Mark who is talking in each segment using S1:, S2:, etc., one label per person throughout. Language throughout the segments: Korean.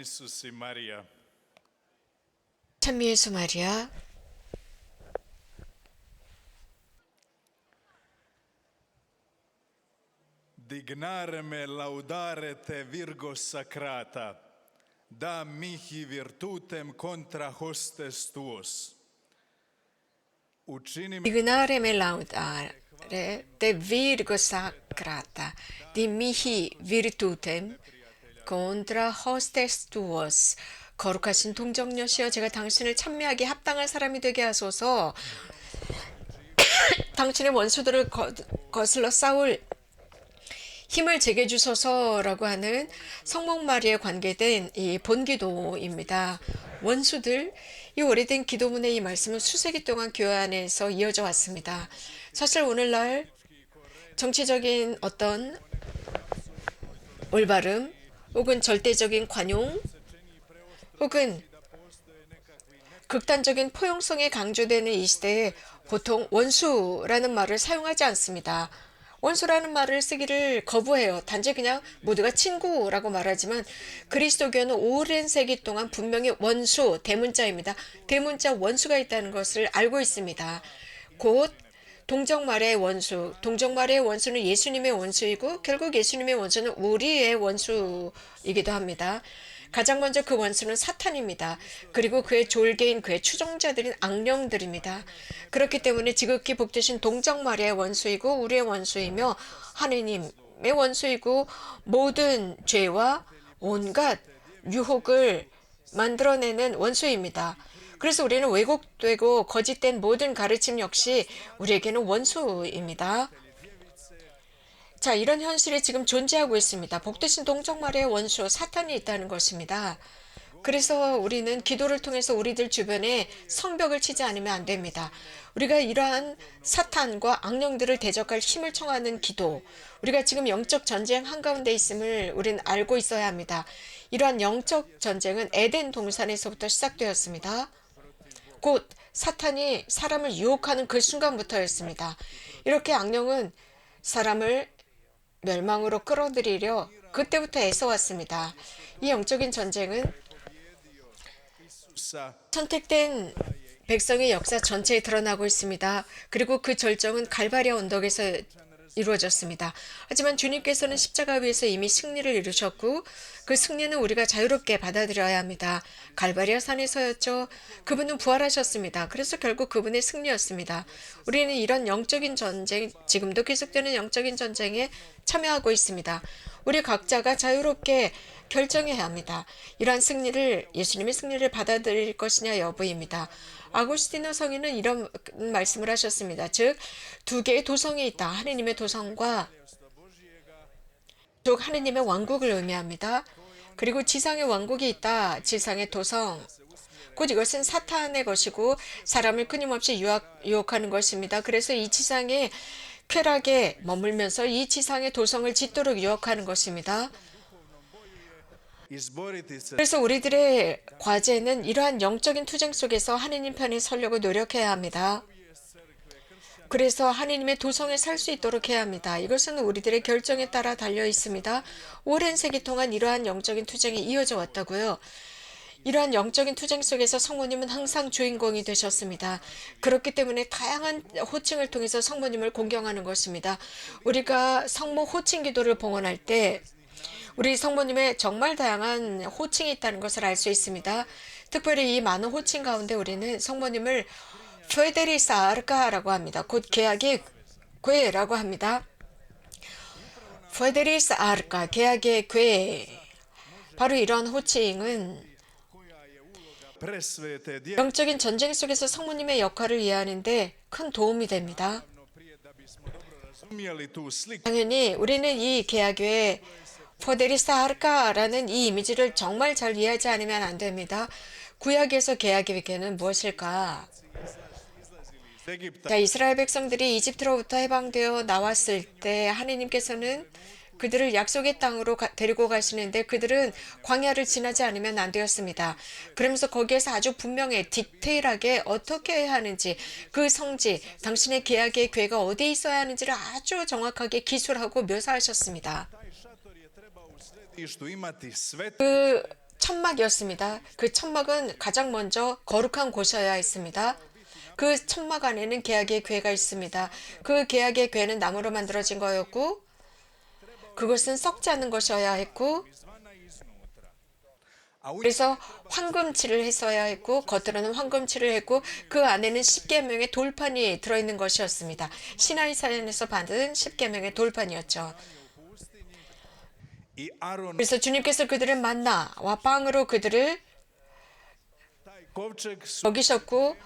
S1: Isus i Marija.
S2: 찬미 예수 마리아.
S1: Dignare me laudare te Virgo sacrata, da mihi virtutem contra hostes tuos. Uccinime
S2: Dignare me laudare te Virgo sacrata, di mihi virtutem contra hostes tuos. 거룩하신 동정녀시여, 제가 당신을 찬미하기 합당한 사람이 되게 하소서. 당신의 원수들을 거슬러 싸울 힘을 제게 주소서라고 하는 성모 마리아에 관계된 이 본기도입니다. 원수들, 이 오래된 기도문의 이 말씀은 수세기 동안 교회 안에서 이어져 왔습니다. 사실 오늘날 정치적인 어떤 올바름 혹은 절대적인 관용 혹은 극단적인 포용성이 강조되는 이 시대에 보통 원수라는 말을 사용하지 않습니다. 원수라는 말을 쓰기를 거부해요. 단지 그냥 모두가 친구라고 말하지만 그리스도교는 오랜 세기 동안 분명히 원수, 대문자입니다. 대문자 원수가 있다는 것을 알고 있습니다. 곧 동정마리아의 원수, 동정마리아의 원수는 예수님의 원수이고 결국 예수님의 원수는 우리의 원수이기도 합니다. 가장 먼저 그 원수는 사탄입니다. 그리고 그의 졸개인 그의 추종자들인 악령들입니다. 그렇기 때문에 지극히 복되신 동정마리아의 원수이고 우리의 원수이며 하느님의 원수이고 모든 죄와 온갖 유혹을 만들어내는 원수입니다. 그래서 우리는 왜곡되고 거짓된 모든 가르침 역시 우리에게는 원수입니다. 자, 이런 현실이 지금 존재하고 있습니다. 복되신 동정마리아의 원수 사탄이 있다는 것입니다. 그래서 우리는 기도를 통해서 우리들 주변에 성벽을 치지 않으면 안 됩니다. 우리가 이러한 사탄과 악령들을 대적할 힘을 청하는 기도, 우리가 지금 영적 전쟁 한가운데 있음을 우리는 알고 있어야 합니다. 이러한 영적 전쟁은 에덴 동산에서부터 시작되었습니다. 곧 사탄이 사람을 유혹하는 그 순간부터였습니다. 이렇게 악령은 사람을 멸망으로 끌어들이려 그때부터 애써왔습니다. 이 영적인 전쟁은 선택된 백성의 역사 전체에 드러나고 있습니다. 그리고 그 절정은 갈바리 언덕에서 이루어졌습니다. 하지만 주님께서는 십자가 위에서 이미 승리를 이루셨고 그 승리는 우리가 자유롭게 받아들여야 합니다. 갈바리아 산에서였죠. 그분은 부활하셨습니다. 그래서 결국 그분의 승리였습니다. 우리는 이런 영적인 전쟁, 지금도 계속되는 영적인 전쟁에 참여하고 있습니다. 우리 각자가 자유롭게 결정해야 합니다. 이러한 승리를, 예수님의 승리를 받아들일 것이냐 여부입니다. 아고스티노 성인은 이런 말씀을 하셨습니다. 즉, 두 개의 도성이 있다. 하느님의 도성과 즉 하느님의 왕국을 의미합니다. 그리고 지상의 왕국이 있다. 지상의 도성. 곧 이것은 사탄의 것이고 사람을 끊임없이 유혹하는 것입니다. 그래서 이 지상의 쾌락에 머물면서 이 지상의 도성을 짓도록 유혹하는 것입니다. 그래서 우리들의 과제는 이러한 영적인 투쟁 속에서 하느님 편에 서려고 노력해야 합니다. 그래서 하느님의 도성에 살 수 있도록 해야 합니다. 이것은 우리들의 결정에 따라 달려 있습니다. 오랜 세기 동안 이러한 영적인 투쟁이 이어져 왔다고요. 이러한 영적인 투쟁 속에서 성모님은 항상 주인공이 되셨습니다. 그렇기 때문에 다양한 호칭을 통해서 성모님을 공경하는 것입니다. 우리가 성모 호칭 기도를 봉헌할 때 우리 성모님의 정말 다양한 호칭이 있다는 것을 알 수 있습니다. 특별히 이 많은 호칭 가운데 우리는 성모님을 페데리사 아르카라고 합니다. 곧 계약의 괴라고 합니다. 페데리사 아르카, 계약의 괴. 바로 이런 호칭은 영적인 전쟁 속에서 성모님의 역할을 이해하는데 큰 도움이 됩니다. 당연히 우리는 이 계약의 포데리사 하르카라는 이 이미지를 정말 잘 이해하지 않으면 안 됩니다. 구약에서 계약의 괴는 무엇일까? 자, 이스라엘 백성들이 이집트로부터 해방되어 나왔을 때 하느님께서는 그들을 약속의 땅으로 데리고 가시는데 그들은 광야를 지나지 않으면 안 되었습니다. 그러면서 거기에서 아주 분명히 디테일하게 어떻게 해야 하는지, 그 성지, 당신의 계약의 궤가 어디에 있어야 하는지를 아주 정확하게 기술하고 묘사하셨습니다. 그 천막이었습니다. 그 천막은 가장 먼저 거룩한 곳이어야 했습니다. 그 천막 안에는 계약의 궤가 있습니다. 그 계약의 궤는 나무로 만들어진 거였고 그것은 썩지 않는 것이어야 했고 그래서 황금칠을 했어야 했고 겉으로는 황금칠을 했고 그 안에는 십계명의 돌판이 들어있는 것이었습니다. 시나이 산에서 받은 십계명의 돌판이었죠.
S1: I Aron
S2: 그래서 주님께서 그들을 만나와 빵으로 그들을
S1: taj kovčeg su
S2: 먹이셨고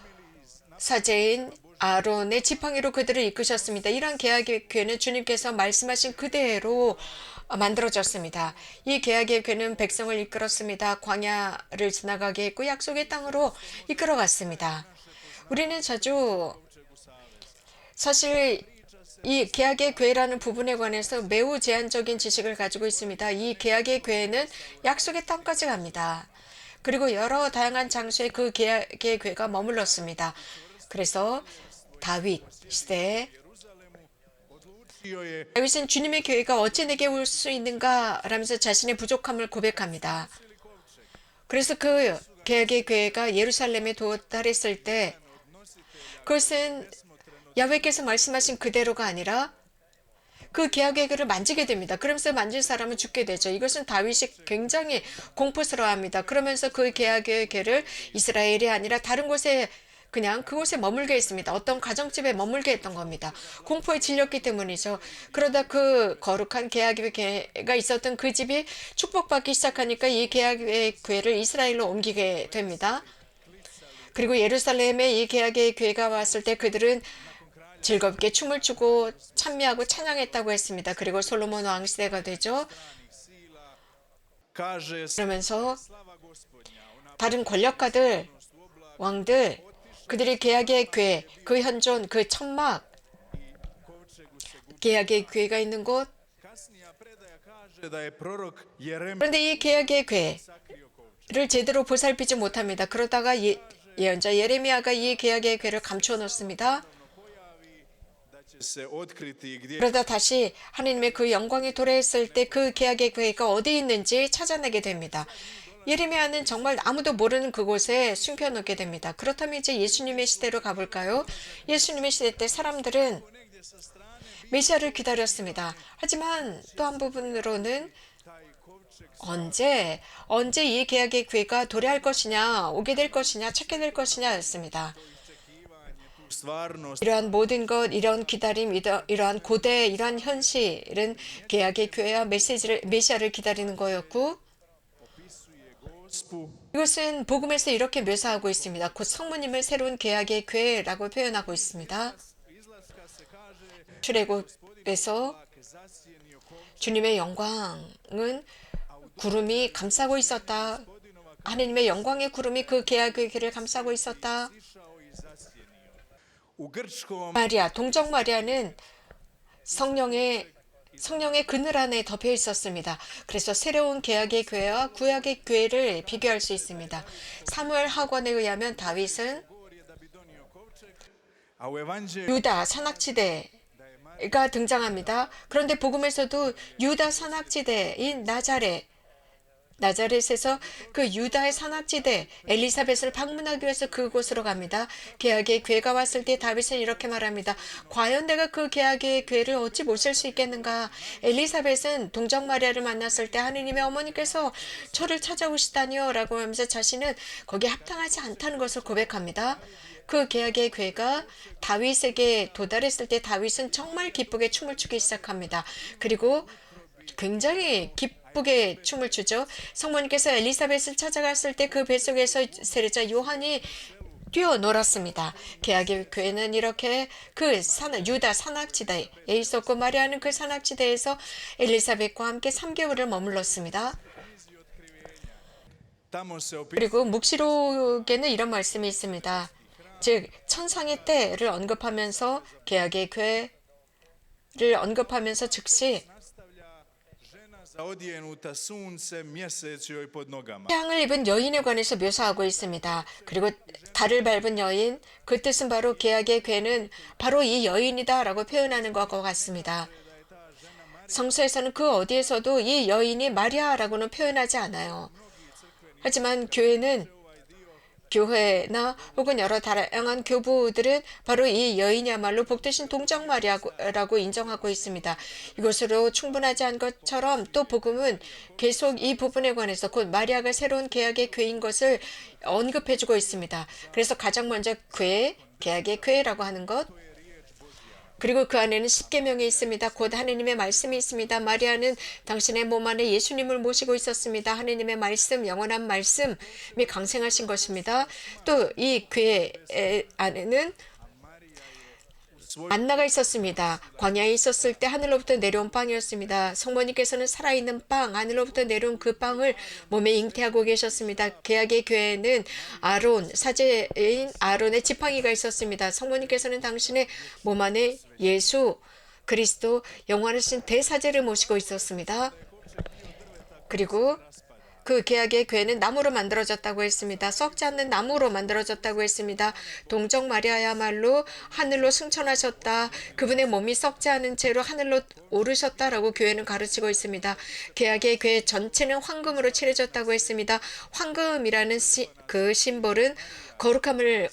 S2: 사제인 아론의 지팡이로 그들을 이끄셨습니다. 이러한 계약의 궤는 주님께서 말씀하신 그대로 만들어졌습니다. 이 계약의 궤는 백성을 이끌었습니다. 광야를 지나가게 했고 약속의 땅으로 이끌어갔습니다. 우리는 자주 사실 이 계약의 궤라는 부분에 관해서 매우 제한적인 지식을 가지고 있습니다. 이 계약의 궤는 약속의 땅까지 갑니다. 그리고 여러 다양한 장소에 그 계약의 궤가 머물렀습니다. 그래서 다윗 시대에
S1: odlučio je
S2: 다윗은 주님의 교회가 어찌 내게 올 수 있는가 라면서 자신의 부족함을 고백합니다. 그래서 그 계약의 궤가 예루살렘에 도달했을 때 그것은 야훼께서 말씀하신 그대로가 아니라 그 계약의 궤를 만지게 됩니다. 그러면서 만진 사람은 죽게 되죠. 이것은 다윗이 굉장히 공포스러워합니다. 그러면서 그 계약의 궤를 이스라엘이 아니라 다른 곳에 그냥 그곳에 머물게 했습니다. 어떤 가정집에 머물게 했던 겁니다. 공포에 질렸기 때문이죠. 그러다 그 거룩한 계약의 궤가 있었던 그 집이 축복받기 시작하니까 이 계약의 궤를 이스라엘로 옮기게 됩니다. 그리고 예루살렘에 이 계약의 궤가 왔을 때 그들은 즐겁게 춤을 추고 찬미하고 찬양했다고 했습니다. 그리고 솔로몬 왕 시대가 되죠.
S1: kaže
S2: 그러면서
S1: slava Gospodnja, ona
S2: 다른 권력가들, 왕들, 그들이 계약의 궤, 그 현존, 그 천막,
S1: kovčegu se gubi.
S2: 계약의 궤가 있는 곳.
S1: Kasnija predaja kaže da je prorok Jeremija
S2: 그런데 이 계약의 궤를
S1: sakrio kovčeg.
S2: 제대로 보살피지 못합니다. 그러다가 예언자 예레미야가 이 계약의 궤를 감추어 놓습니다.
S1: Pojavi da će se otkriti gdje
S2: 그러다 다시 하나님의 그 영광이 도래했을 때 그 계약의 궤가 어디 있는지 찾아내게 됩니다. 예레미야는 정말 아무도 모르는 그곳에 숨겨놓게 됩니다. 그렇다면 이제 예수님의 시대로 가볼까요? 예수님의 시대 때 사람들은 메시아를 기다렸습니다. 하지만 또 한 부분으로는 언제 이 계약의 궤가 도래할 것이냐, 오게 될 것이냐, 찾게 될 것이냐였습니다.
S1: stvarnost
S2: 이러한 모든 것, 이러한 기다림, 이러한 고대, 이러한 현실은 계약의 궤와 메시아를 기다리는 거였고
S1: Gospu
S2: 이것은 복음에서 이렇게 묘사하고 있습니다. 곧 성모님을 새로운 계약의 궤라고 표현하고 있습니다.
S1: izlaska se kaže
S2: 출애굽에서
S1: ke zasjenio kovčeg
S2: 주님의 영광은 구름이 감싸고 있었다. 하나님의 영광의 구름이 그 계약의 궤를 감싸고 있었다.
S1: išao i zasjenio. U grčkom
S2: 마리아, 동정 마리아는 성령의 그늘 안에 덮여 있었습니다. 그래서 새로운 계약의 궤와 구약의 궤를 비교할 수 있습니다. 사무엘 하관에 의하면 다윗은
S1: govori je da bi donio kovčeg, a u evanđelju
S2: 유다 산악지대가 등장합니다. 그런데 복음에서도 유다 산악지대인 나자렛에서 그 유다의 산악지대 엘리사벳을 방문하기 위해서 그곳으로 갑니다. 계약의 궤가 왔을 때 다윗은 이렇게 말합니다. 과연 내가 그 계약의 궤를 어찌 모실 수 있겠는가? 엘리사벳은 동정 마리아를 만났을 때 하느님의 어머니께서 저를 찾아오시다니요 라고 하면서 자신은 거기에 합당하지 않다는 것을 고백합니다. 그 계약의 궤가 다윗에게 도달했을 때 다윗은 정말 기쁘게 춤을 추기 시작합니다. 그리고 굉장히 기쁘게 춤을 추죠. 성모님께서 엘리사벳을 찾아갔을 때 그 뱃속에서 세례자 요한이 뛰어놀았습니다. 계약의 궤는 이렇게 그 유다 산악지대에 있었고 마리아는 그 산악지대에서 엘리사벳과 함께 3개월을 머물렀습니다.
S1: tamo se opisuje
S2: 그리고 묵시록에는 이런 말씀이 있습니다. 즉 천상의 때를 언급하면서 계약의 궤를 언급하면서 즉시
S1: nastavlja žena zaodjenuta sunce mjesec joj pod nogama.
S2: 태양을 입은 여인에 관해서 묘사하고 있습니다. 그리고 달을 밟은 여인, 그 뜻은 바로 계약의 궤는 바로 이 여인이다라고 표현하는 것과 같습니다. 성서에서는 그 어디에서도 이 여인이 마리아라고는 표현하지 않아요. 하지만 교회나 혹은 여러 다양한 교부들은 바로 이 여인이야말로 복되신 동정 마리아라고 인정하고 있습니다. 이것으로 충분하지 않은 것처럼 또 복음은 계속 이 부분에 관해서 곧 마리아가 새로운 계약의 궤인 것을 언급해주고 있습니다. 그래서 가장 먼저 계약의 궤라고 하는 것, 그리고 그 안에는 십계명이 있습니다. 곧 하느님의 말씀이 있습니다. 마리아는 당신의 몸 안에 예수님을 모시고 있었습니다. 하느님의 말씀, 영원한 말씀이 강생하신 것입니다. 또 이 궤 안에는 만나가 있었습니다. 광야에 있었을 때 하늘로부터 내려온 빵이었습니다. 성모님께서는 살아있는 빵, 하늘로부터 내려온 그 빵을 몸에 잉태하고 계셨습니다. 계약의 궤에는 사제인 아론의 지팡이가 있었습니다. 성모님께서는 당신의 몸 안에 예수 그리스도 영원하신 대사제를 모시고 있었습니다. 그리고 그 계약의 궤는 나무로 만들어졌다고 했습니다. 썩지 않는 나무로 만들어졌다고 했습니다. 동정 마리아야말로 하늘로 승천하셨다. 그분의 몸이 썩지 않은 채로 하늘로 오르셨다라고 교회는 가르치고 있습니다. 계약의 궤 전체는 황금으로 칠해졌다고 했습니다. 황금이라는 그 심볼은 거룩함을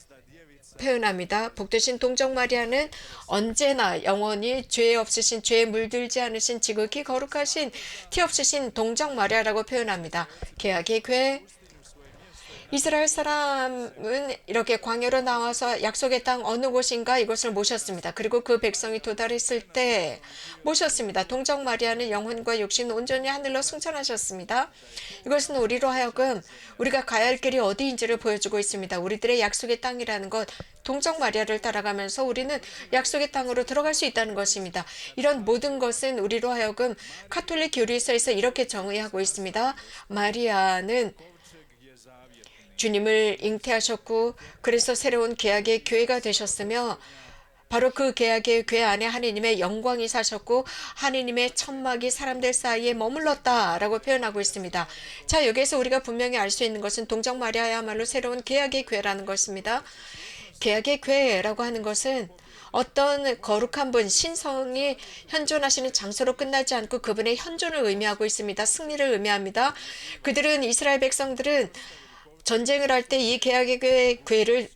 S2: 표현합니다. 복되신 동정 마리아는 언제나 영원히 죄 없으신, 죄에 물들지 않으신, 지극히 거룩하신, 티 없으신 동정 마리아라고 표현합니다. 계약의 궤. 이스라엘 사람은 이렇게 광야로 나와서 약속의 땅 어느 곳인가 이것을 모셨습니다. 그리고 그 백성이 도달했을 때 모셨습니다. 동정 마리아는 영혼과 육신 온전히 하늘로 승천하셨습니다. 이것은 우리로 하여금 우리가 가야 할 길이 어디인지를 보여주고 있습니다. 우리들의 약속의 땅이라는 것, 동정 마리아를 따라가면서 우리는 약속의 땅으로 들어갈 수 있다는 것입니다. 이런 모든 것은 우리로 하여금 카톨릭 교리서에서 이렇게 정의하고 있습니다. 마리아는 주님을 잉태하셨고 그래서 새로운 계약의 교회가 되셨으며 바로 그 계약의 궤 안에 하느님의 영광이 사셨고 하느님의 천막이 사람들 사이에 머물렀다라고 표현하고 있습니다. 자, 여기에서 우리가 분명히 알 수 있는 것은 동정 마리아야말로 새로운 계약의 궤라는 것입니다. 계약의 궤라고 하는 것은 어떤 거룩한 분, 신성이 현존하시는 장소로 끝나지 않고 그분의 현존을 의미하고 있습니다. 승리를 의미합니다. 이스라엘 백성들은 전쟁을 할 때 이 계약의 궤를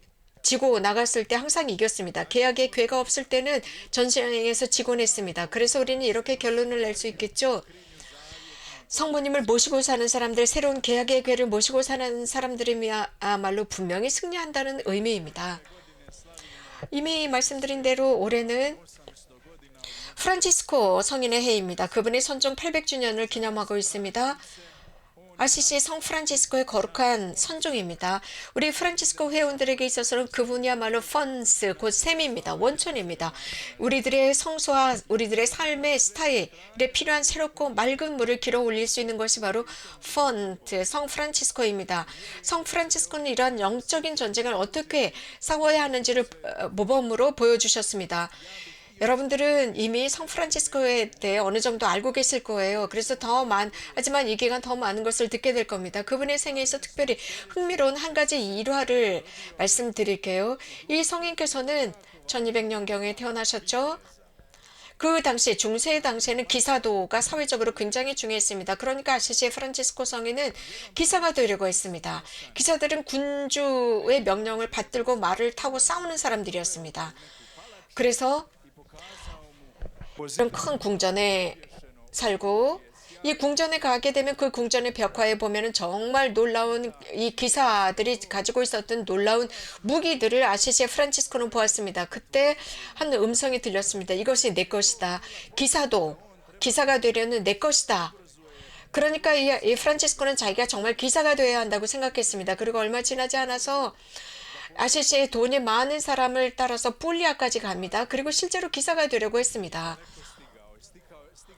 S2: 지고 나갔을 때 항상 이겼습니다. 계약의 궤가 없을 때는 전쟁에서 지곤 했습니다. 그래서 우리는 이렇게 결론을 낼 수 있겠죠. 성모님을 모시고 사는 사람들, 새로운 계약의 궤를 모시고 사는 사람들이야말로 분명히 승리한다는 의미입니다. 이미 말씀드린 대로 올해는 프란치스코 성인의 해입니다. 그분의 선종 800주년을 기념하고 있습니다. 아시시 성 프란치스코의 거룩한 선종입니다. 우리 프란치스코 회원들에게 있어서는 그분이야말로 펀스, 곧 샘입니다. 원천입니다. 우리들의 성소와 우리들의 삶의 스타일에 필요한 새롭고 맑은 물을 길어 올릴 수 있는 것이 바로 펀트, 성 프란치스코입니다. 성 프란치스코는 이러한 영적인 전쟁을 어떻게 싸워야 하는지를 모범으로 보여주셨습니다. 여러분들은 이미 성 프란치스코에 대해 어느 정도 알고 계실 거예요. 그래서 하지만 이 기간 더 많은 것을 듣게 될 겁니다. 그분의 생애에서 특별히 흥미로운 한 가지 일화를 말씀드릴게요. 이 성인께서는 1200년경에 태어나셨죠. 그 당시 중세 당시에는 기사도가 사회적으로 굉장히 중요했습니다. 그러니까 아시시의 프란치스코 성인은 기사가 되려고 했습니다. 기사들은 군주의 명령을 받들고 말을 타고 싸우는 사람들이었습니다. 그래서 이런 큰 궁전에 살고 이 궁전에 가게 되면 그 궁전의 벽화에 보면은 정말 놀라운 이 기사들이 가지고 있었던 놀라운 무기들을 아시시의 프란치스코는 보았습니다. 그때 한 음성이 들렸습니다. 이것이 내 것이다. 기사가 되려는 내 것이다. 그러니까 이 프란치스코는 자기가 정말 기사가 되어야 한다고 생각했습니다. 그리고 얼마 지나지 않아서 아시시의 돈이 많은 사람을 따라서 뿔리아까지 갑니다. 그리고 실제로 기사가 되려고 했습니다.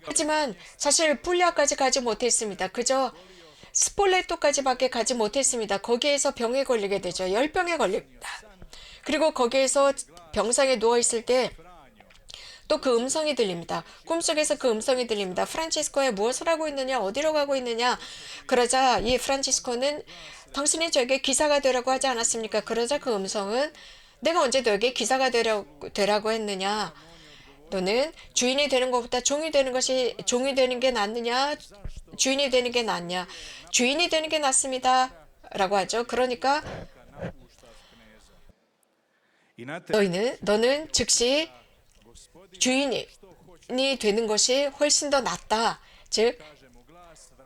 S2: 하지만 사실 뿔리아까지 가지 못했습니다. 그저 스폴레토까지밖에 가지 못했습니다. 거기에서 병에 걸리게 되죠. 열병에 걸립니다. 그리고 거기에서 병상에 누워있을 때 또 그 음성이 들립니다. 꿈속에서 그 음성이 들립니다. 프란치스코에 무엇을 하고 있느냐, 어디로 가고 있느냐. 그러자 이 프란치스코는 당신이 저에게 기사가 되라고 하지 않았습니까? 그러자 그 음성은 내가 언제 너에게 기사가 되라고 했느냐? 너는 주인이 되는 것보다 종이 되는 게 낫느냐? 주인이 되는 게 낫냐? 주인이 되는 게 낫습니다. 기사라고 하죠. 그러니까
S1: I na te
S2: 너는 즉시 주인이 되는 것이 훨씬 더 낫다. 즉,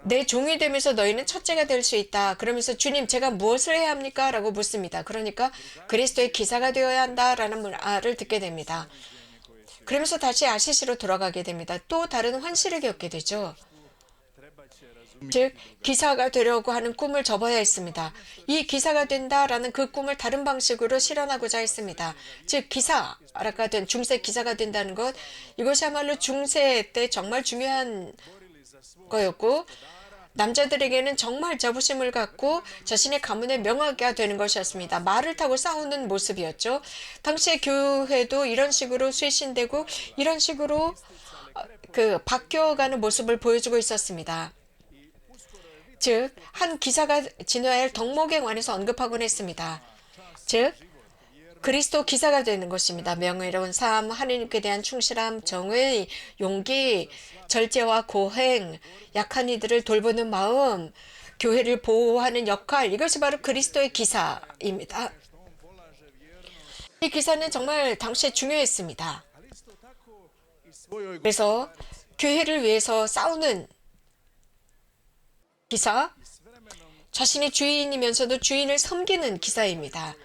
S2: 내 종이 되면서 너희는 첫째가 될 수 있다. 그러면서 주님, 제가 무엇을 해야 합니까? 라고 묻습니다. 그러니까 그리스도의 기사가 되어야 한다라는 말을 듣게 됩니다. 그러면서 다시 아시시로 돌아가게 됩니다. 또 다른 환시를 겪게 되죠. 즉, 기사가 되려고 하는 꿈을 접어야 했습니다. 이 기사가 된다라는 그 꿈을 다른 방식으로 실현하고자 했습니다. 즉, 중세 기사가 된다는 것, 이것이야말로 중세 때 정말 중요한 거였고, 남자들에게는 정말 자부심을 갖고 자신의 가문의 명아가 되는 것이었습니다. 말을 타고 싸우는 모습이었죠. 당시의 교회도 이런 식으로 쇄신되고 이런 식으로 바뀌어가는 모습을 보여주고 있었습니다. 즉, 한 기사가 지녀야 할 덕목에 관해서 언급하곤 했습니다. 즉, 그리스도 기사가 되는 것입니다. 명예로운 삶, 하나님께 대한 충실함, 정의, 용기, 절제와 고행, 약한 이들을 돌보는 마음, 교회를 보호하는 역할, 이것이 바로 그리스도의 기사입니다. 이 기사는 정말 당시에 중요했습니다. 그래서 교회를 위해서 싸우는 기사, 자신이 주인이면서도 주인을 섬기는 기사입니다.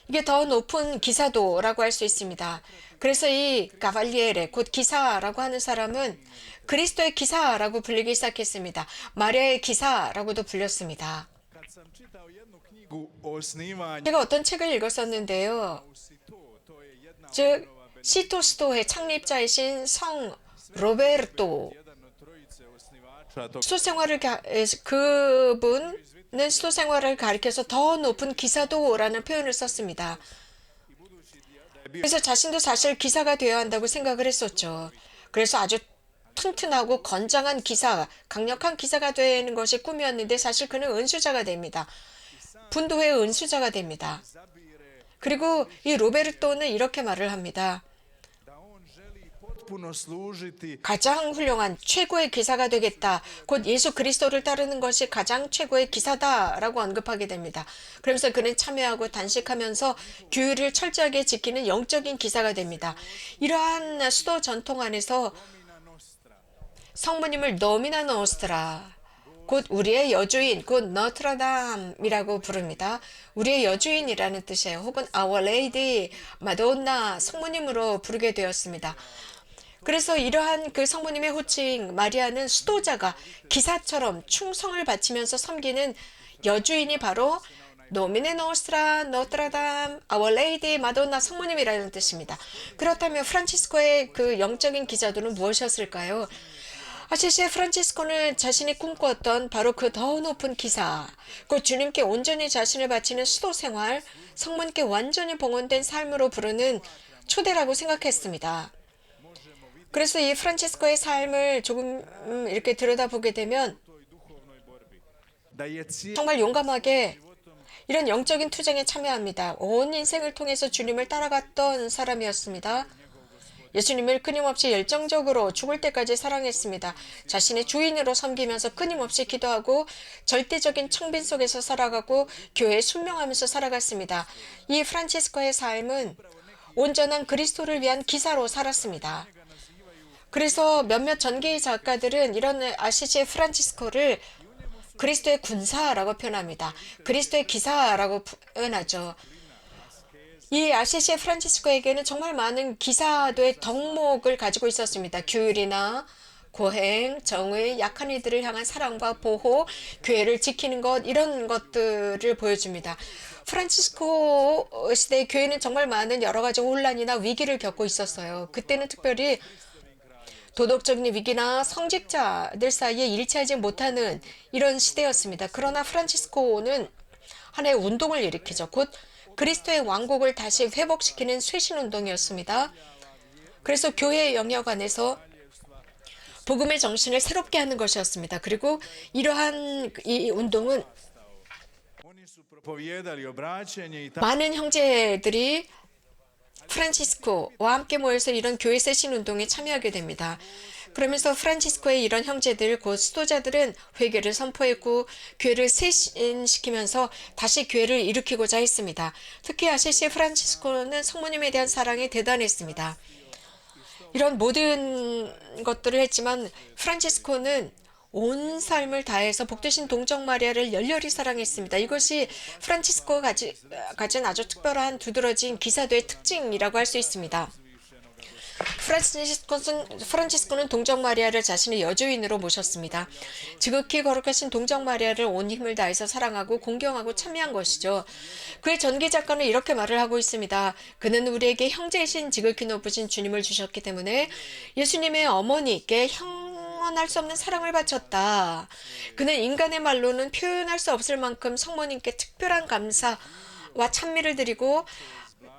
S2: 이게 더 높은 기사도라고 할 수 있습니다. 그래서 이 가발리에레, 곧 기사라고 하는 사람은 그리스도의 기사라고 불리기 시작했습니다. 마리아의 기사라고도 불렸습니다. 제가 어떤 책을 읽었었는데요. 즉, 시토스토의 창립자이신 성 로베르토, 그분은 수도 생활을 가리켜서 더 높은 기사도라는 표현을 썼습니다. 그래서 자신도 사실 기사가 되어야 한다고 생각을 했었죠. 그래서 아주 튼튼하고 건장한 기사, 강력한 기사가 되는 것이 꿈이었는데 사실 그는 은수자가 됩니다. 분도회의 은수자가 됩니다. 그리고 이 로베르토는 이렇게 말을 합니다. 가장 훌륭한 최고의 기사가 되겠다. 곧 예수 그리스도를 따르는 것이 가장 최고의 기사다라고 언급하게 됩니다. 그러면서 그는 참여하고 단식하면서 규율을 철저하게 지키는 영적인 기사가 됩니다. 이러한 수도 전통 안에서 성모님을 노미나 노스트라, 곧 우리의 여주인, 곧 너트라담이라고 부릅니다. 우리의 여주인이라는 뜻이에요. 혹은 Our Lady, 마돈나, 성모님으로 부르게 되었습니다. 그래서 이러한 그 성모님의 호칭 마리아는 수도자가 기사처럼 충성을 바치면서 섬기는 여주인이 바로 노미네 노스트라, 노트라담, Our Lady, 마돈나, 성모님이라는 뜻입니다. 그렇다면 프란치스코의 그 영적인 기자도는 무엇이었을까요? 아시시의 프란치스코는 자신이 꿈꾸었던 바로 그 더 높은 기사, 그 주님께 온전히 자신을 바치는 수도 생활, 성문께 완전히 봉헌된 삶으로 부르는 초대라고 생각했습니다. 그래서 이 프란치스코의 삶을 조금 이렇게 들여다보게 되면 정말 용감하게 이런 영적인 투쟁에 참여합니다. 온 인생을 통해서 주님을 따라갔던 사람이었습니다. 예수님을 끊임없이 열정적으로 죽을 때까지 사랑했습니다. 자신의 주인으로 섬기면서 끊임없이 기도하고 절대적인 청빈 속에서 살아가고 교회에 순명하면서 살아갔습니다. 이 프란치스코의 삶은 온전한 그리스도를 위한 기사로 살았습니다. 그래서 몇몇 전계의 작가들은 이런 아시시의 프란치스코를 그리스도의 군사라고 표현합니다. 그리스도의 기사라고 표현하죠. 이 아시시의 프란치스코에게는 정말 많은 기사도의 덕목을 가지고 있었습니다. 규율이나 고행, 정의, 약한 이들을 향한 사랑과 보호, 교회를 지키는 것, 이런 것들을 보여줍니다. 프란치스코 시대의 교회는 정말 많은 여러 가지 혼란이나 위기를 겪고 있었어요. 그때는 특별히 도덕적인 위기나 성직자들 사이에 일치하지 못하는 이런 시대였습니다. 그러나 프란치스코는 하나의 운동을 일으키죠. 곧 그리스도의 왕국을 다시 회복시키는 쇄신운동이었습니다. 그래서 교회의 영역 안에서 복음의 정신을 새롭게 하는 것이었습니다. 그리고 이러한 이 운동은 많은 형제들이 프란치스코와 함께 모여서 이런 교회 쇄신 운동에 참여하게 됩니다. 그러면서 프란치스코의 이런 형제들 곧 수도자들은 회개를 선포했고 교회를 쇄신시키면서 다시 교회를 일으키고자 했습니다. 특히 아시시 프란치스코는 성모님에 대한 사랑이 대단했습니다. 이런 모든 것들을 했지만 프란치스코는 온 삶을 다해서 복되신 동정 마리아를 열렬히 사랑했습니다. 이것이 프란치스코가 가진 아주 특별한 두드러진 기사도의 특징이라고 할 수 있습니다. 프란치스코는 동정 마리아를 자신의 여주인으로 모셨습니다. 지극히 거룩하신 동정 마리아를 온 힘을 다해서 사랑하고 공경하고 찬미한 것이죠. 그의 전기 작가는 이렇게 말을 하고 있습니다. 그는 우리에게 형제이신 지극히 높으신 주님을 주셨기 때문에 예수님의 어머니께 형언할 수 없는 사랑을 바쳤다. 그는 인간의 말로는 표현할 수 없을 만큼 성모님께 특별한 감사와 찬미를 드리고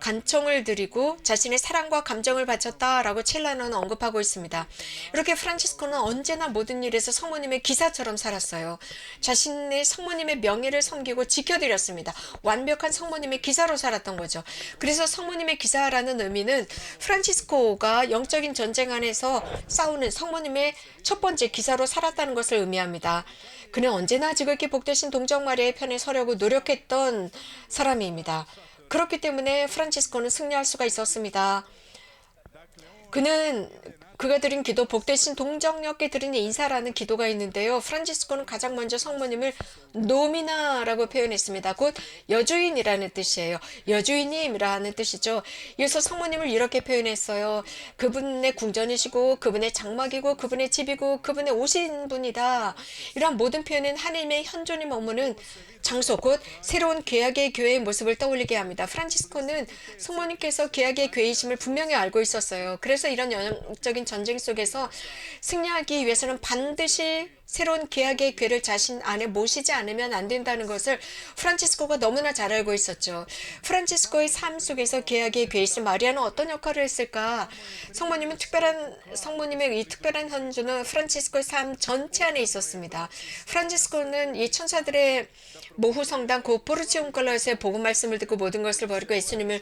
S2: 간청을 드리고 자신의 사랑과 감정을 바쳤다라고 첼라노는 언급하고 있습니다. 이렇게 프란치스코는 언제나 모든 일에서 성모님의 기사처럼 살았어요. 자신의 성모님의 명예를 섬기고 지켜드렸습니다. 완벽한 성모님의 기사로 살았던 거죠. 그래서 성모님의 기사라는 의미는 프란치스코가 영적인 전쟁 안에서 싸우는 성모님의 첫 번째 기사로 살았다는 것을 의미합니다. 그는 언제나 지극히 복되신 동정 마리아의 편에 서려고 노력했던 사람입니다. 그렇기 때문에 프란치스코는 승리할 수가 있었습니다. 그가 드린 기도, 복되신 동정녀께 드린 인사라는 기도가 있는데요. 프란치스코는 가장 먼저 성모님을 노미나라고 표현했습니다. 곧 여주인이라는 뜻이에요. 여주인님이라는 뜻이죠. 이어서 성모님을 이렇게 표현했어요. 그분의 궁전이시고 그분의 장막이고 그분의 집이고 그분의 오신 분이다. 이러한 모든 표현은 하나님의 현존이 머무는 장소, 곧 새로운 계약의 교회의 모습을 떠올리게 합니다. 프란치스코는 성모님께서 계약의 교회이심을 분명히 알고 있었어요. 그래서 이런 영적인 전쟁 속에서 승리하기 위해서는 반드시 새로운 계약의 교회를 자신 안에 모시지 않으면 안 된다는 것을 프란치스코가 너무나 잘 알고 있었죠. 프란치스코의 삶 속에서 계약의 교회이신 마리아는 어떤 역할을 했을까? 성모님의 이 특별한 현주는 프란치스코의 삶 전체 안에 있었습니다. 프란치스코는 이 천사들의 모후 성당 그 포르치움컬러에서의 복음 말씀을 듣고 모든 것을 버리고 예수님을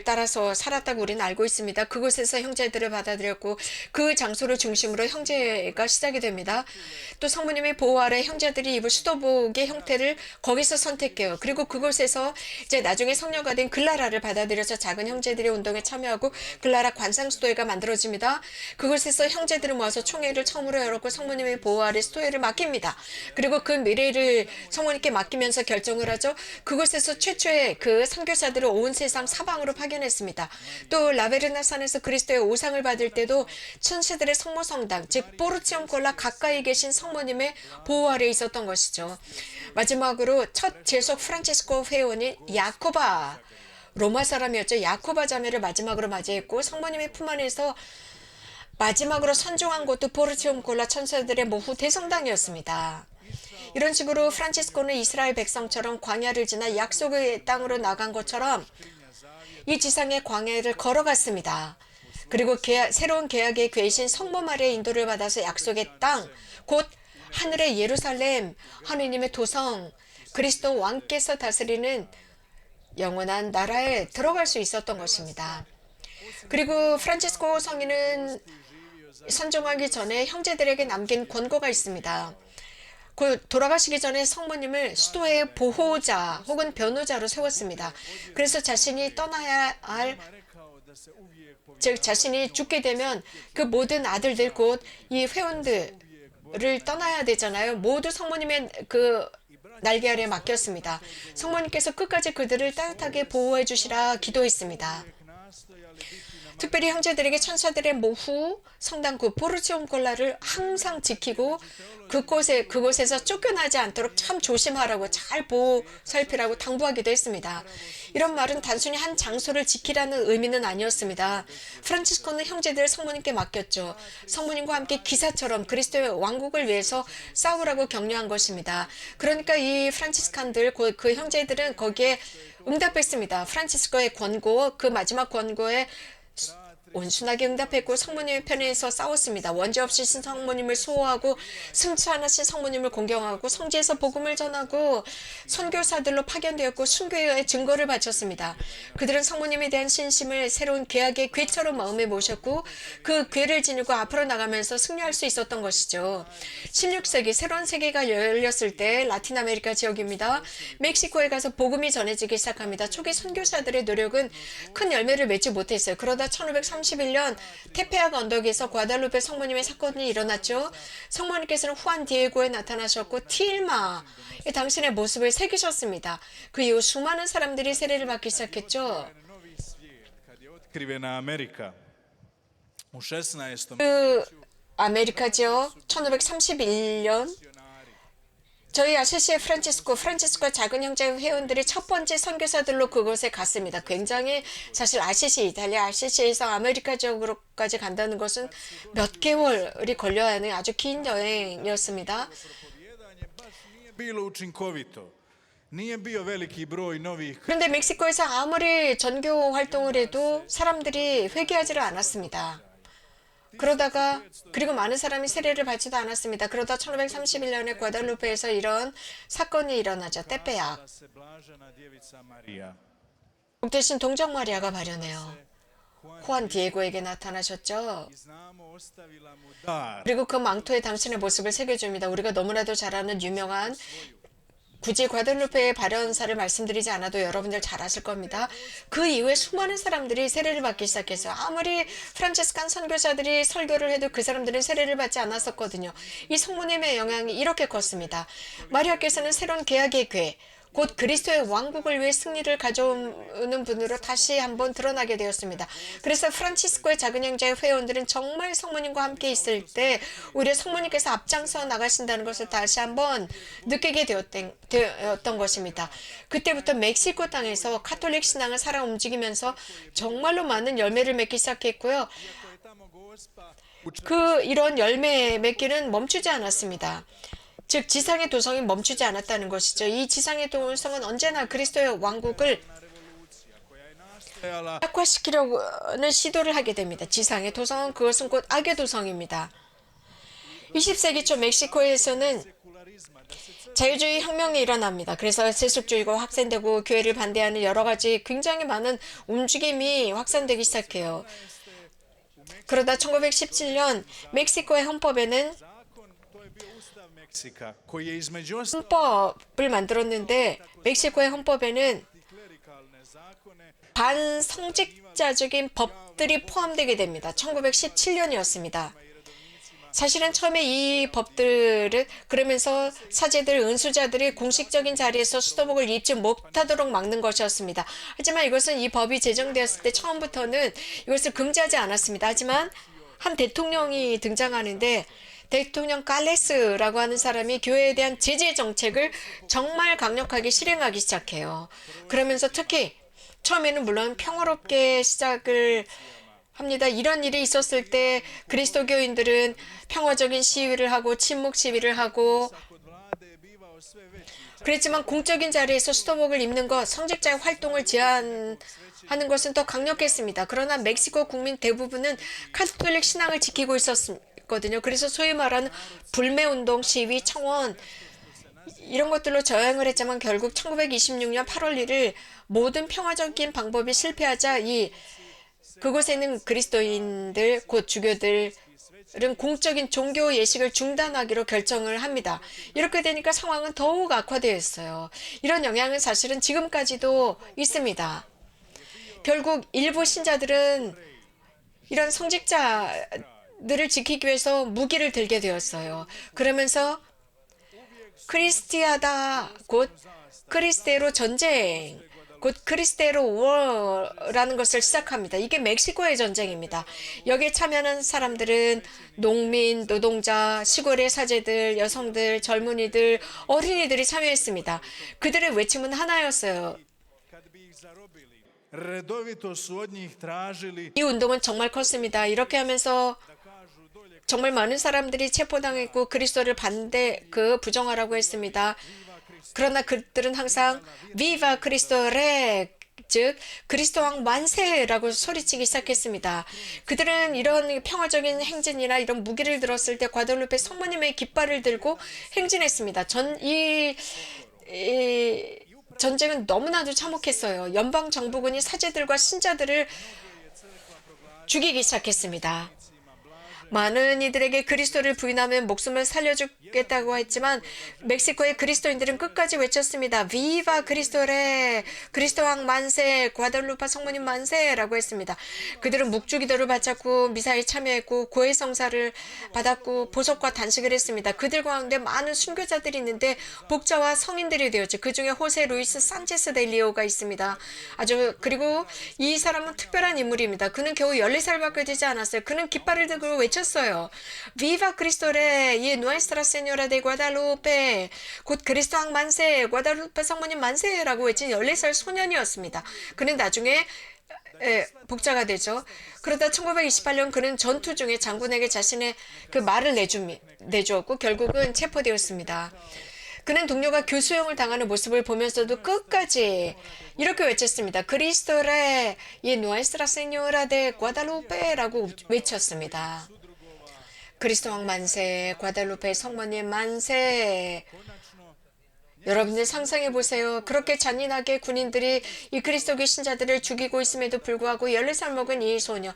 S2: 따라서 살았다고 우리는 알고 있습니다. 그곳에서 형제들을 받아들였고 그 장소를 중심으로 형제가 시작이 됩니다. 또 성모님의 보호 아래 형제들이 입을 수도복의 형태를 거기서 선택해요. 그리고 그곳에서 이제 나중에 성녀가 된 글라라를 받아들여서 작은 형제들의 운동에 참여하고 글라라 관상수도회가 만들어집니다. 그곳에서 형제들을 모아서 총회를 처음으로 열었고 성모님의 보호 아래 수도회를 맡깁니다. 그리고 그 미래를 성모님께 맡기면서 결정을 하죠. 그곳에서 최초의 그 선교사들을 온 세상 사방으로 파견했습니다. 또 라베르나 산에서 그리스도의 오상을 받을 때도 천사들의 성모성당, 즉 포르치움콜라 가까이 계신 성모님의 보호 아래 있었던 것이죠. 마지막으로 첫 제속 프란치스코 회원인 야코바, 로마 사람이었죠. 야코바 자매를 마지막으로 맞이했고 성모님의 품 안에서 마지막으로 선종한 곳도 포르치움콜라 천사들의 모후 대성당이었습니다. 이런 식으로 프란치스코는 이스라엘 백성처럼 광야를 지나 약속의 땅으로 나간 것처럼 이 지상의 광야를 걸어갔습니다. 그리고 새로운 계약의 괴이신 성모 마리아의 인도를 받아서 약속의 땅, 곧 하늘의 예루살렘, 하느님의 도성, 그리스도 왕께서 다스리는 영원한 나라에 들어갈 수 있었던 것입니다. 그리고 프란치스코 성인은 선종하기 전에 형제들에게 남긴 권고가 있습니다. 돌아가시기 전에 성모님을 수도의 보호자 혹은 변호자로 세웠습니다. 그래서 자신이 떠나야 할, 즉 자신이 죽게 되면 그 모든 아들들 곧 이 회원들을 떠나야 되잖아요. 모두 성모님의 그 날개 아래 맡겼습니다. 성모님께서 끝까지 그들을 따뜻하게 보호해 주시라 기도했습니다. 특별히 형제들에게 천사들의 모후 성당구 포르치움콜라를 항상 지키고 그곳에서 쫓겨나지 않도록 참 조심하라고 잘 보호 살피라고 당부하기도 했습니다. 이런 말은 단순히 한 장소를 지키라는 의미는 아니었습니다. 프란치스코는 형제들을 성모님께 맡겼죠. 성모님과 함께 기사처럼 그리스도의 왕국을 위해서 싸우라고 격려한 것입니다. 그러니까 이 프란치스칸들 그 형제들은 거기에 응답했습니다. 프란치스코의 권고, 그 마지막 권고에 온순하게 응답했고 성모님의 편에서 싸웠습니다. 원죄 없으신 성모님을 수호하고 승치 않으신 성모님을 공경하고 성지에서 복음을 전하고 선교사들로 파견되었고 순교의 증거를 바쳤습니다. 그들은 성모님에 대한 신심을 새로운 계약의 궤처럼 마음에 모셨고 그 궤를 지니고 앞으로 나가면서 승리할 수 있었던 것이죠. 16세기 새로운 세계가 열렸을 때 라틴 아메리카 지역입니다. 멕시코에 가서 복음이 전해지기 시작합니다. 초기 선교사들의 노력은 큰 열매를 맺지 못했어요. 그러다 1531년 테페악 언덕에서 과달루페 성모님의 사건이 일어났죠. 성모님께서는 후안 디에고에 나타나셨고 티일마에 당신의 모습을 새기셨습니다. 그 이후 수많은 사람들이 세례를 받기 시작했죠.
S1: Novi svijet, kad je otkrivena Amerika u 16.
S2: 그 아메리카죠. 1531년 저희 아시시의 프란치스코 작은 형제 회원들이 첫 번째 선교사들로 그곳에 갔습니다. 굉장히 사실 아시시 이탈리아 아시시에서 아메리카 지역으로까지 간다는 것은 몇 개월이 걸려야 하는 아주 긴 여행이었습니다.
S1: propovijedanje baš nije bilo učinkovito. Nije bio veliki broj novih
S2: 그런데 멕시코에서 아무리 전교 활동을 해도 사람들이 회개하지를 않았습니다. 그러다가 그리고 많은 사람이 세례를 받지도 않았습니다. 그러다 1531년에 과달루페에서 이런 사건이 일어나죠. 테페약.
S1: da se blažena djevica Marija.
S2: 복되신 동정 마리아가 발현해요. 후안 디에고에게 나타나셨죠.
S1: I znamo ostavila mu dar.
S2: 그리고 그 망토에 당신의 모습을 새겨줍니다. 우리가 너무나도 잘 아는 유명한 굳이 과달루페의 발현사를 말씀드리지 않아도 여러분들 잘 아실 겁니다. 그 이후에 수많은 사람들이 세례를 받기 시작했어요. 아무리 프란치스칸 선교사들이 설교를 해도 그 사람들은 세례를 받지 않았었거든요. 이 성모님의 영향이 이렇게 컸습니다. 마리아께서는 새로운 계약의 궤, 곧 그리스도의 왕국을 위해 승리를 가져오는 분으로 다시 한번 드러나게 되었습니다. 그래서 프란치스코의 작은 형제의 회원들은 정말 성모님과 함께 있을 때 오히려 성모님께서 앞장서 나가신다는 것을 다시 한번 느끼게 되었던 것입니다. 그때부터 멕시코 땅에서 카톨릭 신앙을 살아 움직이면서 정말로 많은 열매를 맺기 시작했고요. 이런 열매 맺기는 멈추지 않았습니다. 즉 지상의 도성이 멈추지 않았다는 것이죠. 이 지상의 도성은 언제나 그리스도의 왕국을 약화시키려는 시도를 하게 됩니다. 지상의 도성은 그것은 곧 악의 도성입니다. 20세기 초 멕시코에서는 자유주의 혁명이 일어납니다. 그래서 세속주의가 확산되고 교회를 반대하는 여러 가지 굉장히 많은 움직임이 확산되기 시작해요. 그러다 1917년 멕시코의 헌법에는
S1: Meksika, koji je između ostalih
S2: 헌법을 만들었는데 멕시코의 헌법에는
S1: klerikalne zakone
S2: 반성직자적인 법들이 포함되게 됩니다. 1917년이었습니다. 사실은 처음에 이 법들을 그러면서 사제들, 은수자들이 공식적인 자리에서 수도복을 입지 못하도록 막는 것이었습니다. 하지만 이것은 이 법이 제정되었을 때 처음부터는 이것을 금지하지 않았습니다. 하지만 한 대통령이 등장하는데 대통령 칼레스라고 하는 사람이 교회에 대한 제재 정책을 정말 강력하게 실행하기 시작해요. 그러면서 특히 처음에는 물론 평화롭게 시작을 합니다. 이런 일이 있었을 때 그리스도교인들은 평화적인 시위를 하고 침묵 시위를 하고
S1: kod vlade je bivao sve veći.
S2: 그랬지만 공적인 자리에서 수도복을 입는 것, 성직자의 활동을 제한하는 것은 더 강력했습니다. 그러나 멕시코 국민 대부분은 카톨릭 신앙을 지키고 있었거든요. 그래서 소위 말하는 불매운동, 시위, 청원 이런 것들로 저항을 했지만 결국 1926년 8월 1일 모든 평화적인 방법이 실패하자 그곳에 있는 그리스도인들, 곧 주교들은 공적인 종교 예식을 중단하기로 결정을 합니다. 이렇게 되니까 상황은 더욱 악화되었어요. 이런 영향은 사실은 지금까지도 있습니다. 결국 일부 신자들은 이런 성직자들을 지키기 위해서 무기를 들게 되었어요. 그러면서 크리스티아다, 곧 크리스테로 전쟁, 곧 크리스테로 워라는 것을 시작합니다. 이게 멕시코의 전쟁입니다. 여기에 참여하는 사람들은 농민, 노동자, 시골의 사제들, 여성들, 젊은이들, 어린이들이 참여했습니다. 그들의 외침은 하나였어요.
S1: Kad bi ih zarobili, redovito su od njih tražili
S2: 이 운동은 정말 컸습니다. 이렇게 하면서 정말 많은 사람들이 체포당했고 그리스도를 부정하라고 했습니다. 그러나 그들은 항상 비바 크리스토 즉 그리스도 왕 만세라고 소리치기 시작했습니다. 그들은 이런 평화적인 행진이나 이런 무기를 들었을 때 과다루페 성모님의 깃발을 들고 행진했습니다. 이 전쟁은 너무나도 참혹했어요. 연방 정부군이 사제들과 신자들을 죽이기 시작했습니다. 많은 이들에게 그리스도를 부인하면 목숨을 살려주겠다고 했지만 멕시코의 그리스도인들은 끝까지 외쳤습니다. 비바 그리스도레, 그리스도 왕 만세, 과달루파 성모님 만세라고 했습니다. 그들은 묵주기도를 바쳤고 미사에 참여했고 고해 성사를 받았고 보석과 단식을 했습니다. 그들 가운데 많은 순교자들이 있는데 복자와 성인들이 되었죠. 그중에 호세 루이스 산체스 델 리오가 있습니다. 그리고 이 사람은 특별한 인물입니다. 그는 겨우 14살밖에 되지 않았어요. 그는 깃발을 들고 외쳤어요. 비바 그리스도레 이 누에스트라 세뇨라 데 과달루페, 곧 그리스도 왕 만세, 과달루페 성모님 만세라고 외친 14살 소년이었습니다. 그는 나중에 복자가 되죠. 그러다 1928년 그는 전투 중에 장군에게 자신의 그 말을 내주었고 결국은 체포되었습니다. 그는 동료가 교수형을 당하는 모습을 보면서도 끝까지 이렇게 외쳤습니다. 그리스도레 이 누에스트라 세뇨라 데 과달루페라고 외쳤습니다. 그리스도 왕 만세, 과달루페 성모님 만세. 여러분들 상상해 보세요. 그렇게 잔인하게 군인들이 이 그리스도교 신자들을 죽이고 있음에도 불구하고 14살 먹은 이 소녀는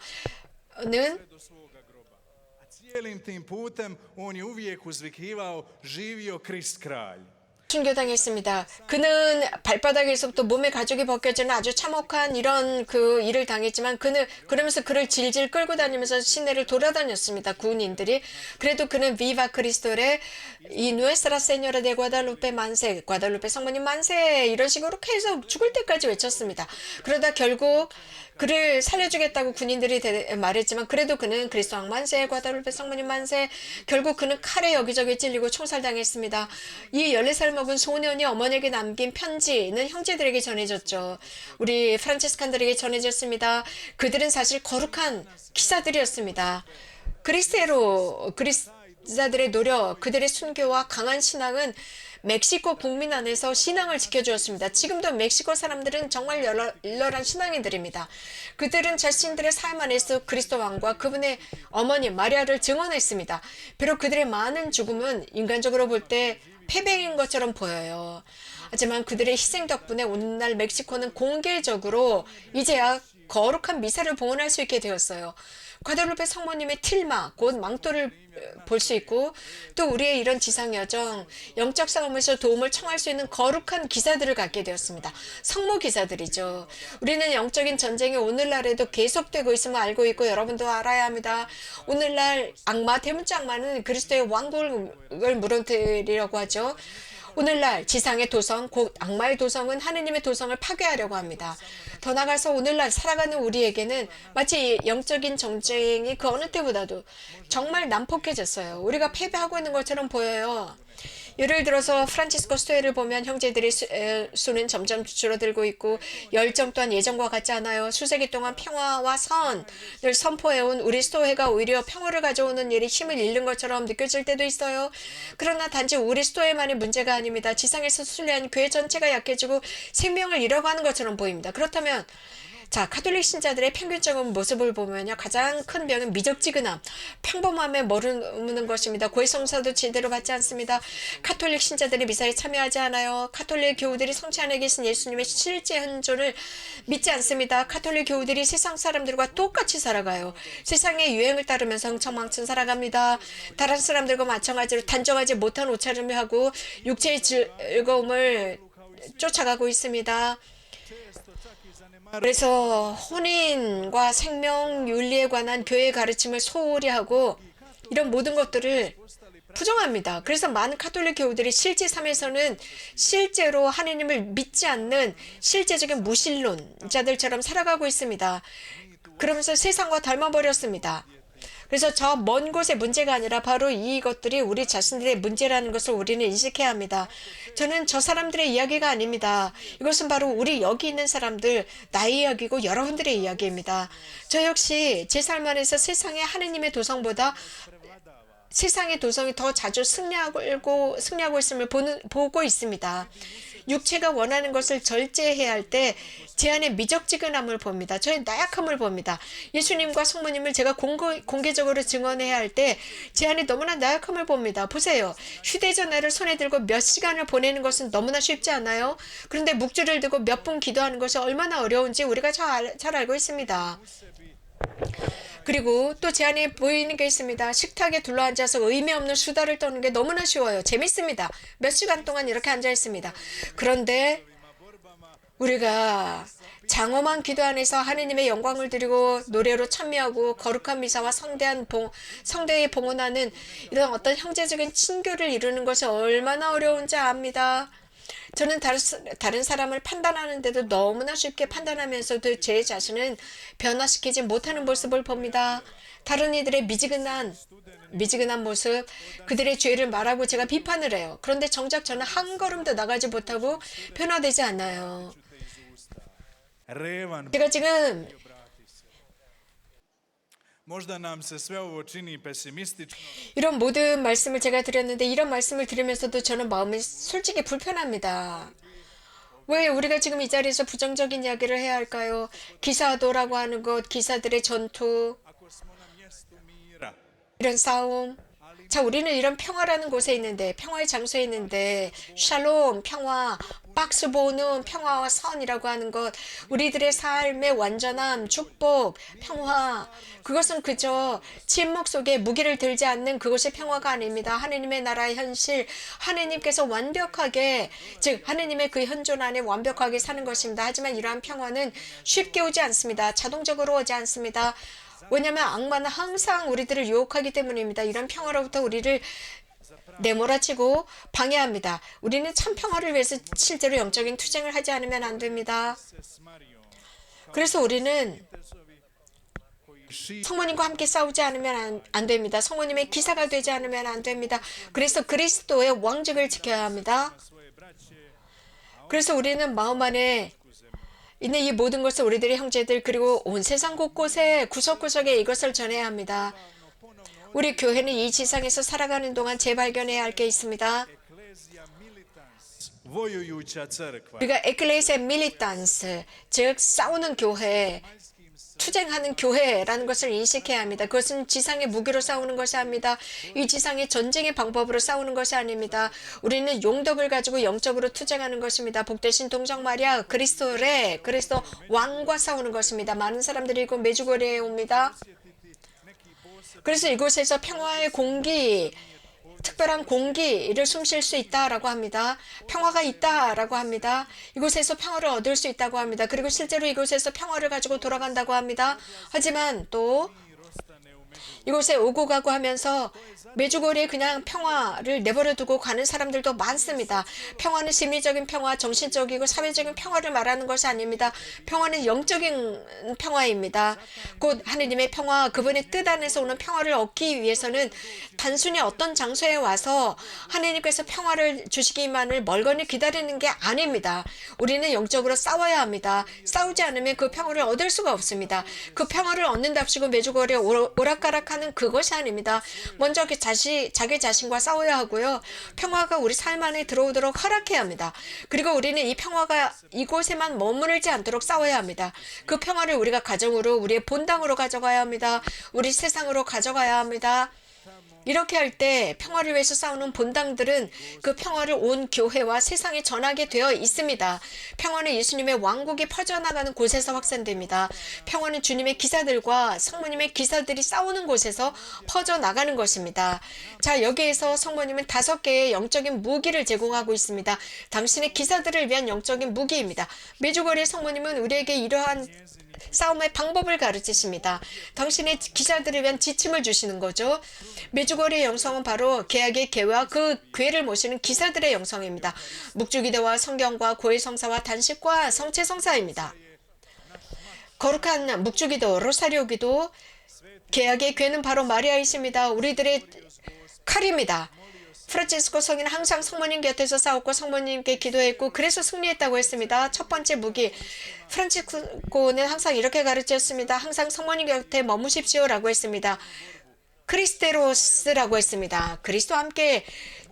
S1: Cijelim tim putem on je uvijek uzvikivao živio Krist kralj.
S2: 순교당했습니다. 그는 발바닥에서부터 몸의 가죽이 벗겨지는 아주 참혹한 이런 그 일을 당했지만 그러면서 그를 질질 끌고 다니면서 시내를 돌아다녔습니다. 군인들이. 그래도 그는 비바 크리스토레 이 누에스라 세뇨라 데 과달루페 만세, 과달루페 성모님 만세 이런 식으로 계속 죽을 때까지 외쳤습니다. 그러다 결국 그를 살려주겠다고 군인들이 말했지만 그래도 그는 그리스도 왕 만세, 과달루페 성모님 만세. 결국 그는 칼에 여기저기 찔리고 총살당했습니다. 이 14살 먹은 소년이 어머니에게 남긴 편지는 형제들에게 전해졌죠. 우리 프란치스칸들에게 전해졌습니다. 그들은 사실 거룩한 기사들이었습니다. 그리스자들의 노력, 그들의 순교와 강한 신앙은 멕시코 국민 안에서 신앙을 지켜주었습니다. 지금도 멕시코 사람들은 정말 열렬한 신앙인들입니다. 그들은 자신들의 삶 안에서 그리스도 왕과 그분의 어머니 마리아를 증언했습니다. 비록 그들의 많은 죽음은 인간적으로 볼 때 패배인 것처럼 보여요. 하지만 그들의 희생 덕분에 오늘날 멕시코는 공개적으로 이제야 거룩한 미사를 봉헌할 수 있게 되었어요. 과다루페 성모님의 틀마, 곧 망토를 볼 수 있고 또 우리의 이런 지상여정, 영적 싸움에서 도움을 청할 수 있는 거룩한 기사들을 갖게 되었습니다. 성모 기사들이죠. 우리는 영적인 전쟁이 오늘날에도 계속되고 있음을 알고 있고 여러분도 알아야 합니다. 오늘날 대문자 악마는 그리스도의 왕국을 무너뜨리려고 하죠. 오늘날 지상의 도성, 곧 악마의 도성은 하느님의 도성을 파괴하려고 합니다. 더 나아가서 오늘날 살아가는 우리에게는 마치 영적인 전쟁이 그 어느 때보다도 정말 난폭해졌어요. 우리가 패배하고 있는 것처럼 보여요. 예를 들어서 프란치스코 수도회를 보면 형제들의 수는 점점 줄어들고 있고 열정 또한 예전과 같지 않아요. 수세기 동안 평화와 선을 선포해온 우리 수도회가 오히려 평화를 가져오는 일이 힘을 잃는 것처럼 느껴질 때도 있어요. 그러나 단지 우리 수도회만의 문제가 아닙니다. 지상에서 순례한 교회 전체가 약해지고 생명을 잃어가는 것처럼 보입니다. 그렇다면 가톨릭 신자들의 평균적인 모습을 보면요. 가장 큰 병은 미적지근함, 평범함에 머무는 것입니다. 고해성사도 제대로 받지 않습니다. 가톨릭 신자들이 미사에 참여하지 않아요. 가톨릭 교우들이 성체 안에 계신 예수님의 실제 현존을 믿지 않습니다. 가톨릭 교우들이 세상 사람들과 똑같이 살아가요. 세상의 유행을 따르면서 흥청망청 살아갑니다. 다른 사람들과 마찬가지로 단정하지 못한 옷차림을 하고 육체의 즐거움을 쫓아가고 있습니다. 그래서 혼인과 생명 윤리에 관한 교회의 가르침을 소홀히 하고 이런 모든 것들을 부정합니다. 그래서 많은 가톨릭 교우들이 실제 삶에서는 실제로 하느님을 믿지 않는 실제적인 무신론자들처럼 살아가고 있습니다. 그러면서 세상과 닮아버렸습니다. 그래서 저 먼 곳의 문제가 아니라 바로 이것들이 우리 자신들의 문제라는 것을 우리는 인식해야 합니다. 저는 저 사람들의 이야기가 아닙니다. 이것은 바로 우리 여기 있는 사람들, 나의 이야기고 여러분들의 이야기입니다. 저 역시 제 삶 안에서 세상의 하느님의 도성보다 세상의 도성이 더 자주 승리하고 있음을 보고 있습니다. 육체가 원하는 것을 절제해야 할 때 제 안에 미적지근함을 봅니다. 저의 나약함을 봅니다. 예수님과 성모님을 제가 공개적으로 증언해야 할 때 제 안에 너무나 나약함을 봅니다. 보세요. 휴대전화를 손에 들고 몇 시간을 보내는 것은 너무나 쉽지 않아요? 그런데 묵주를 들고 몇 분 기도하는 것이 얼마나 어려운지 우리가 잘 알고 있습니다. 그리고 또 제 안에 보이는 게 있습니다. 식탁에 둘러앉아서 의미 없는 수다를 떠는 게 너무나 쉬워요. 재밌습니다. 몇 시간 동안 이렇게 앉아 있습니다. 그런데 우리가 장엄한 기도 안에서 하느님의 영광을 드리고 노래로 찬미하고 거룩한 미사와 성대에 봉헌하는 이런 어떤 형제적인 친교를 이루는 것이 얼마나 어려운지 압니다. 저는 다른 사람을 판단하는데도 너무나 쉽게 판단하면서도 제 자신은 변화시키지 못하는 모습을 봅니다. 다른 이들의 미지근한 모습, 그들의 죄를 말하고 제가 비판을 해요. 그런데 정작 저는 한 걸음도 나가지 못하고 변화되지 않아요.
S1: Revan,
S2: 제가 지금
S1: možda nam se sve ovo čini pesimistično,
S2: 이런 모든 말씀을 제가 드렸는데 이런 말씀을 들으면서도 저는 마음이 솔직히 불편합니다. 왜 우리가 지금 이 자리에서 부정적인 이야기를 해야 할까요? 기사도라고 하는 것, 기사들의 전투,
S1: ako smo na mjestu mira.
S2: 이런 싸움. 자, 우리는 이런 평화라는 곳에 있는데, 평화의 장소에 있는데, 샬롬, 평화, 박스 보는 평화와 선이라고 하는 것, 우리들의 삶의 완전함, 축복, 평화, 그것은 그저 침묵 속에 무기를 들지 않는 그것이 평화가 아닙니다. 하느님의 나라의 현실, 하느님께서 완벽하게, 즉 하느님의 그 현존 안에 완벽하게 사는 것입니다. 하지만 이러한 평화는 쉽게 오지 않습니다. 자동적으로 오지 않습니다. 왜냐하면 악마는 항상 우리들을 유혹하기 때문입니다. 이런 평화로부터 우리를 내몰아치고 방해합니다. 우리는 참 평화를 위해서 실제로 영적인 투쟁을 하지 않으면 안 됩니다. 그래서 우리는 성모님과 함께 싸우지 않으면 안 됩니다. 성모님의 기사가 되지 않으면 안 됩니다. 그래서 그리스도의 왕직을 지켜야 합니다. 그래서 우리는 마음 안에 있는 이 모든 것을 우리들의 형제들 그리고 온 세상 곳곳에 구석구석에 이것을 전해야 합니다. 우리 교회는 이 지상에서 살아가는 동안 재발견해야 할 게 있습니다.
S1: Vojujuća crkva.
S2: 우리가 에클레시아 밀리탄스, 즉 싸우는 교회, 투쟁하는 교회라는 것을 인식해야 합니다. 그것은 지상의 무기로 싸우는 것이 아닙니다. 이 지상의 전쟁의 방법으로 싸우는 것이 아닙니다. 우리는 용덕을 가지고 영적으로 투쟁하는 것입니다. 복되신 동정 마리아 그리스도 왕과 싸우는 것입니다. 많은 사람들이 이곳 메주고리에 옵니다. 그래서 이곳에서 평화의 공기, 특별한 공기를 숨쉴 수 있다라고 합니다. 평화가 있다라고 합니다. 이곳에서 평화를 얻을 수 있다고 합니다. 그리고 실제로 이곳에서 평화를 가지고 돌아간다고 합니다. 하지만 또 이곳에 오고 가고 하면서 메주고리에 그냥 평화를 내버려 두고 가는 사람들도 많습니다. 평화는 심리적인 평화, 정신적이고 사회적인 평화를 말하는 것이 아닙니다. 평화는 영적인 평화입니다. 곧 하느님의 평화, 그분의 뜻 안에서 오는 평화를 얻기 위해서는 단순히 어떤 장소에 와서 하느님께서 평화를 주시기만을 멀거니 기다리는 게 아닙니다. 우리는 영적으로 싸워야 합니다. 싸우지 않으면 그 평화를 얻을 수가 없습니다. 그 평화를 얻는답시고 메주고리에 오락가락하는 그것이 아닙니다. 먼저 자기 자신과 싸워야 하고요. 평화가 우리 삶 안에 들어오도록 허락해야 합니다. 그리고 우리는 이 평화가 이곳에만 머무르지 않도록 싸워야 합니다. 그 평화를 우리가 가정으로, 우리의 본당으로 가져가야 합니다. 우리 세상으로 가져가야 합니다. 이렇게 할 때 평화를 위해서 싸우는 본당들은 그 평화를 온 교회와 세상에 전하게 되어 있습니다. 평화는 예수님의 왕국이 퍼져나가는 곳에서 확산됩니다. 평화는 주님의 기사들과 성모님의 기사들이 싸우는 곳에서 퍼져나가는 것입니다. 자, 여기에서 성모님은 5개의 영적인 무기를 제공하고 있습니다. 당신의 기사들을 위한 영적인 무기입니다. 메주거리의 성모님은 우리에게 이러한 싸움의 방법을 가르치십니다. 당신의 기사들을 위한 지침을 주시는 거죠. 메주거리의 영성은 바로 계약의 계와 그 궤를 모시는 기사들의 영성입니다. 묵주기도와 성경과 고해성사와 단식과 성체성사입니다. 거룩한 묵주기도, 로사리오기도, 계약의 궤는 바로 마리아이십니다. 우리들의 칼입니다. 프란치스코 성인은 항상 성모님 곁에서 싸웠고 성모님께 기도했고 그래서 승리했다고 했습니다. 첫 번째 무기, 프란치스코는 항상 이렇게 가르쳤습니다. 항상 성모님 곁에 머무십시오 라고 했습니다. 크리스테로스라고 했습니다. 그리스도와 함께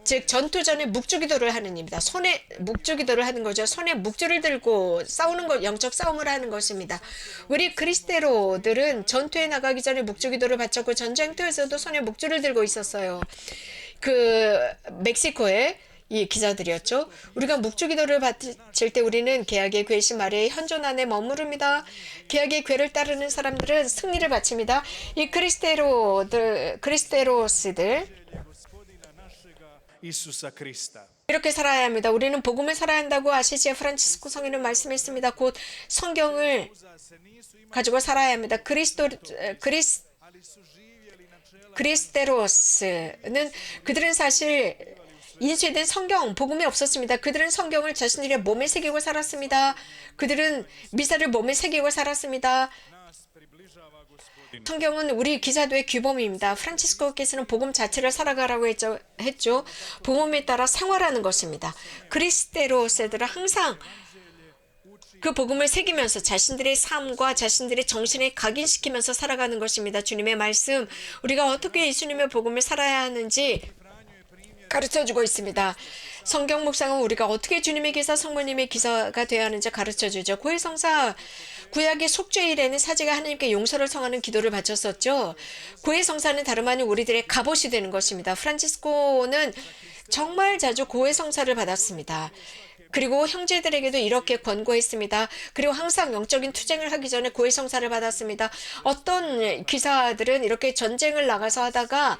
S2: 즉 전투 전에 묵주기도를 하는 입니다. 손에 묵주기도를 하는 거죠. 손에 묵주를 들고 싸우는 것, 영적 싸움을 하는 것입니다. 우리 그리스도인들은 전투에 나가기 전에 묵주기도를 바쳤고 전쟁터에서도 손에 묵주를 들고 있었어요. 그 멕시코에 이 기자들이었죠. 우리가 묵주기도를 바칠 때 우리는 계약의 궤신 아래에 현존 안에 머무릅니다. 계약의 궤를 따르는 사람들은 승리를 바칩니다. 이 그리스테로스들
S1: Isusa Krista.
S2: 이렇게 살아야 합니다. 우리는 복음을 살아야 한다고 아시지에 프란치스코 성인은 말씀했습니다. 곧 성경을 가지고 살아야 합니다. 그리스테로스는 그들은 사실 인쇄된 성경, 복음이 없었습니다. 그들은 성경을 자신들의 몸에 새기고 살았습니다. 그들은 미사를 몸에 새기고 살았습니다. 성경은 우리 기사도의 규범입니다. 프란치스코께서는 복음 자체를 살아가라고 했죠. 복음에 따라 생활하는 것입니다. 그리스테로세들은 항상 그 복음을 새기면서 자신들의 삶과 자신들의 정신에 각인시키면서 살아가는 것입니다. 주님의 말씀, 우리가 어떻게 예수님의 복음을 살아야 하는지 가르쳐주고 있습니다. 성경 묵상은 우리가 어떻게 주님의 기사, 성모님의 기사가 되어야 하는지 가르쳐주죠. 고해성사 구약의 속죄일에는 사제가 하나님께 용서를 청하는 기도를 바쳤었죠. 고해성사는 다름 아닌 우리들의 갑옷이 되는 것입니다. 프란치스코는 정말 자주 고해성사를 받았습니다. 그리고 형제들에게도 이렇게 권고했습니다. 그리고 항상 영적인 투쟁을 하기 전에 고해성사를 받았습니다. 어떤 기사들은 이렇게 전쟁을 나가서 하다가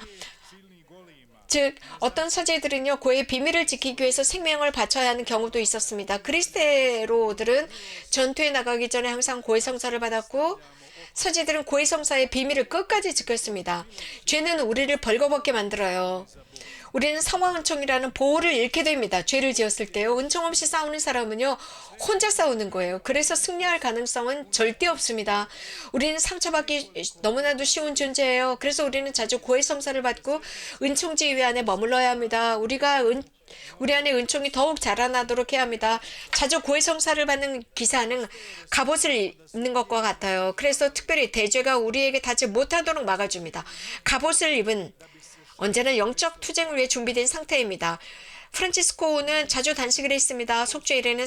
S2: 즉 어떤 사제들은요 고의 비밀을 지키기 위해서 생명을 바쳐야 하는 경우도 있었습니다. 그리스도인들은 전투에 나가기 전에 항상 고해성사를 받았고 사제들은 고해성사의 비밀을 끝까지 지켰습니다. 죄는 우리를 벌거벗게 만들어요. 우리는 상황은총이라는 보호를 잃게 됩니다. 죄를 지었을 때요. 은총 없이 싸우는 사람은요. 혼자 싸우는 거예요. 그래서 승리할 가능성은 절대 없습니다. 우리는 상처받기 너무나도 쉬운 존재예요. 그래서 우리는 자주 고해성사를 받고 은총지휘 안에 머물러야 합니다. 우리 안에 은총이 더욱 자라나도록 해야 합니다. 자주 고해성사를 받는 기사는 갑옷을 입는 것과 같아요. 그래서 특별히 대죄가 우리에게 닿지 못하도록 막아줍니다. 갑옷을 입은 언제나 영적 투쟁을 위해 준비된 상태입니다. 프란치스코는 자주 단식을 했습니다. 속죄일에는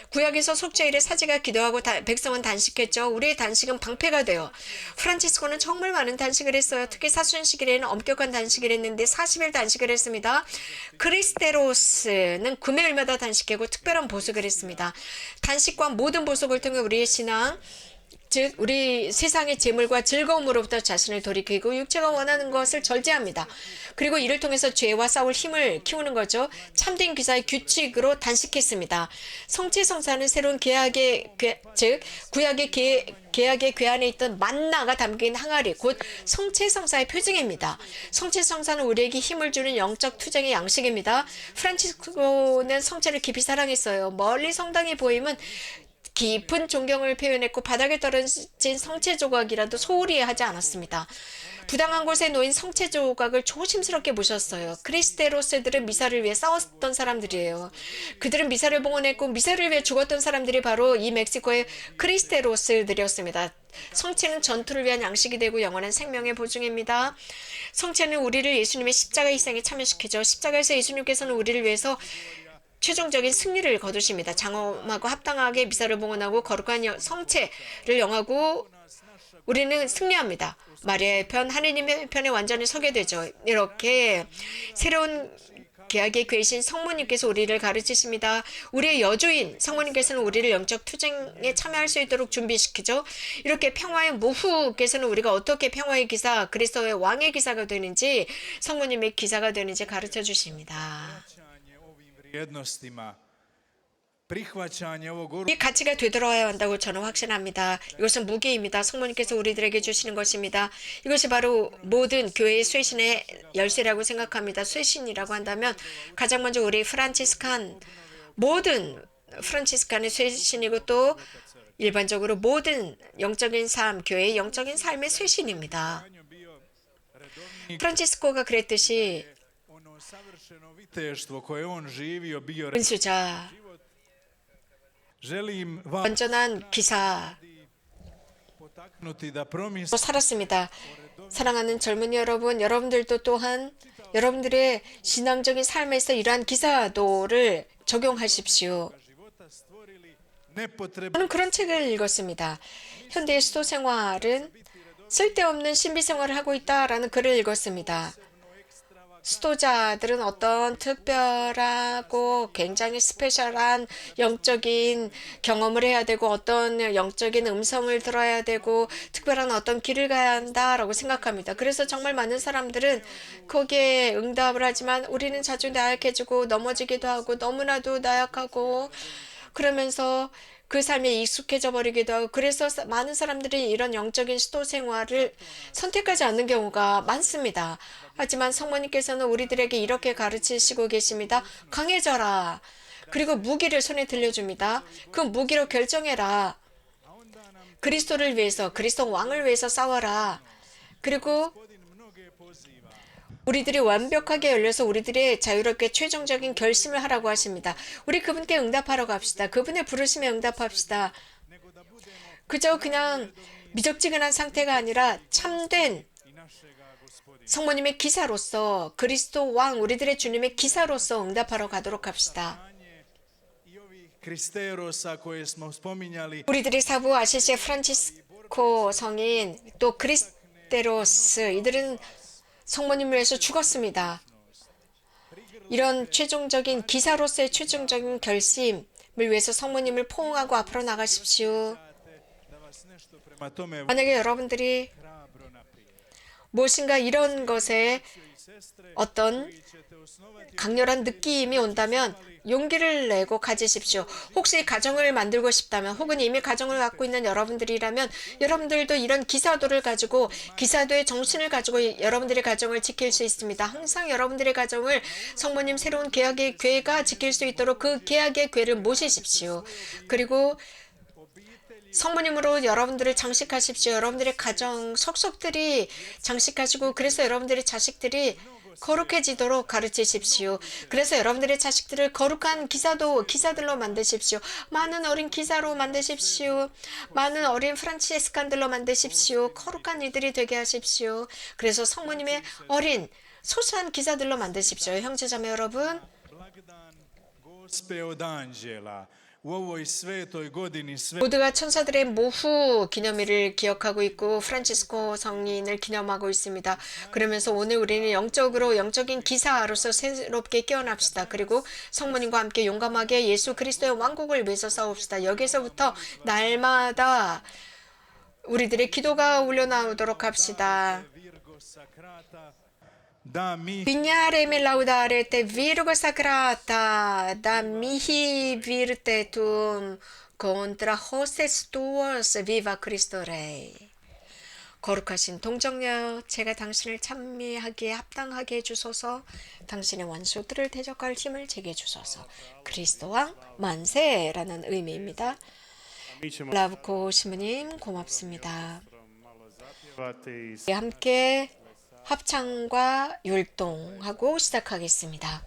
S2: 구약에서 속죄일에 사제가 기도하고 백성은 단식했죠. 우리의 단식은 방패가 돼요. 프란치스코는 정말 많은 단식을 했어요. 특히 사순식일에는 엄격한 단식을 했는데 40일 단식을 했습니다. 그리스테로스는 금요일마다 단식하고 특별한 보석을 했습니다. 단식과 모든 보석을 통해 우리의 신앙 즉 우리 세상의 재물과 즐거움으로부터 자신을 돌이키고 육체가 원하는 것을 절제합니다. 그리고 이를 통해서 죄와 싸울 힘을 키우는 거죠. 참된 기사의 규칙으로 단식했습니다. 성체성사는 새로운 즉 구약의 계약의 궤 안에 있던 만나가 담긴 항아리 곧 성체성사의 표징입니다. 성체성사는 우리에게 힘을 주는 영적 투쟁의 양식입니다. 프란치스코는 성체를 깊이 사랑했어요. 멀리 성당이 보이면 깊은 존경을 표현했고 바닥에 떨어진 성체 조각이라도 소홀히 하지 않았습니다. 부당한 곳에 놓인 성체 조각을 조심스럽게 모셨어요. 그리스테로스들은 미사를 위해 싸웠던 사람들이에요. 그들은 미사를 봉헌했고 미사를 위해 죽었던 사람들이 바로 이 멕시코의 그리스테로스들이었습니다. 성체는 전투를 위한 양식이 되고 영원한 생명의 보증입니다. 성체는 우리를 예수님의 십자가 희생에 참여시키죠. 십자가에서 예수님께서는 우리를 위해서 최종적인 승리를 거두십니다. 장엄하고 합당하게 미사를 봉헌하고 거룩한 성체를 영하고 우리는 승리합니다. 마리아의 편, 하느님의 편에 완전히 서게 되죠. 이렇게 새로운 계약의 궤신 성모님께서 우리를 가르치십니다. 우리의 여주인 성모님께서는 우리를 영적 투쟁에 참여할 수 있도록 준비시키죠. 이렇게 평화의 모후께서는 우리가 어떻게 평화의 기사, 그리스도의 왕의 기사가 되는지 성모님의 기사가 되는지 가르쳐 주십니다. 이 가치가 되돌아야 한다고 저는 확신합니다. 이것은 무기입니다. 성모님께서 우리들에게 주시는 것입니다. 이것이 바로 모든 교회의 쇄신의 열쇠라고 생각합니다. 쇄신이라고 한다면 가장 먼저 우리 모든 프란치스칸의 쇄신이고 또 일반적으로 모든 영적인 삶, 교회의 영적인 삶의 쇄신입니다. 프란치스코가 그랬듯이 은수자, 온전한 기사,
S1: potaknuti da promisle
S2: 살았습니다. 사랑하는 젊은이 여러분, 여러분들도 또한 여러분들의 신앙적인 삶에서 이러한 기사도를 적용하십시오.
S1: života stvorili nepotrebne
S2: 저는 그런 책을 읽었습니다. 현대의 수도 생활은 쓸데없는 신비 생활을 하고 있다라는 글을 읽었습니다. 수도자들은 어떤 특별하고 굉장히 스페셜한 영적인 경험을 해야 되고 어떤 영적인 음성을 들어야 되고 특별한 어떤 길을 가야 한다라고 생각합니다. 그래서 정말 많은 사람들은 거기에 응답을 하지만 우리는 자주 나약해지고 넘어지기도 하고 너무나도 나약하고 그러면서 그 삶에 익숙해져 버리기도 하고 그래서 많은 사람들이 이런 영적인 수도 생활을 선택하지 않는 경우가 많습니다. 하지만 성모님께서는 우리들에게 이렇게 가르치시고 계십니다. 강해져라. 그리고 무기를 손에 들려줍니다. 그 무기로 결정해라. 그리스도를 위해서, 그리스도 왕을 위해서 싸워라. 그리고
S1: mnoge poziva.
S2: 우리들이 완벽하게 열려서 우리들이 자유롭게 최종적인 결심을 하라고 하십니다. 우리 그분께 응답하러 갑시다. 그분의 부르심에 응답합시다. 그저 그냥 미적지근한 상태가 아니라 참된
S1: I našega gospodina.
S2: 성모님의 기사로서 그리스도 왕 우리들의 주님의 기사로서 응답하러 가도록 합시다.
S1: I ovih kristerosa koje smo spominjali,
S2: 우리들이 사부 아시시의 프란치스코 성인 또 그리스테로스 이들은 성모님을 위해서 죽었습니다. 이런 최종적인 기사로서의 최종적인 결심을 위해서 성모님을 포옹하고 앞으로 나가십시오.
S1: da vas nešto prema tome
S2: 만약에 여러분들이
S1: hrabro naprijed.
S2: 무엇인가 이런 것에 어떤
S1: Ćete osnovati
S2: 강렬한 느낌이 온다면 용기를 내고 가지십시오. 혹시 가정을 만들고 싶다면 혹은 이미 가정을 갖고 있는 여러분들이라면 여러분들도 이런 기사도를 가지고 기사도의 정신을 가지고 여러분들의 가정을 지킬 수 있습니다. 항상 여러분들의 가정을 성모님 새로운 계약의 궤가 지킬 수 있도록 그 계약의 궤를 모시십시오. 그리고 성모님으로 여러분들을 장식하십시오. 여러분들의 가정 속속들이 장식하시고 그래서 여러분들의 자식들이 거룩해지도록 가르치십시오. 그래서 여러분들의 자식들을 거룩한 기사들로 만드십시오. 많은 어린 기사로 만드십시오. 많은 어린 프란치스칸들로 만드십시오. 거룩한 이들이 되게 하십시오. 그래서 성모님의 어린 소소한 기사들로 만드십시오. 형제자매 여러분,
S1: blagdan Gospe od anđela. U ovoj svetoj godini sve
S2: 모두가 천사들의 모후 기념일을 기억하고 있고 프란치스코 성인을 기념하고 있습니다. 그러면서 오늘 우리는 영적인 기사로서 새롭게 깨어납시다. 그리고 성모님과 함께 용감하게 예수 그리스도의 왕국을 위해서 싸웁시다. 여기서부터 날마다 우리들의 기도가 울려나오도록 합시다.
S1: Virgo Sacrata, da mi
S2: Vignare me laudarete Virgo sacrata, da mihi virtetum contra hostes tuos viva Cristo Rey. 거룩하신 동정녀, 제가 당신을 찬미하기에 합당하게 해주소서. 당신의 원수들을 대적할 힘을 제게 주소서. 그리스도 왕 만세라는 의미입니다. 라브코 시모님 고맙습니다. 함께 합창과 율동하고 시작하겠습니다.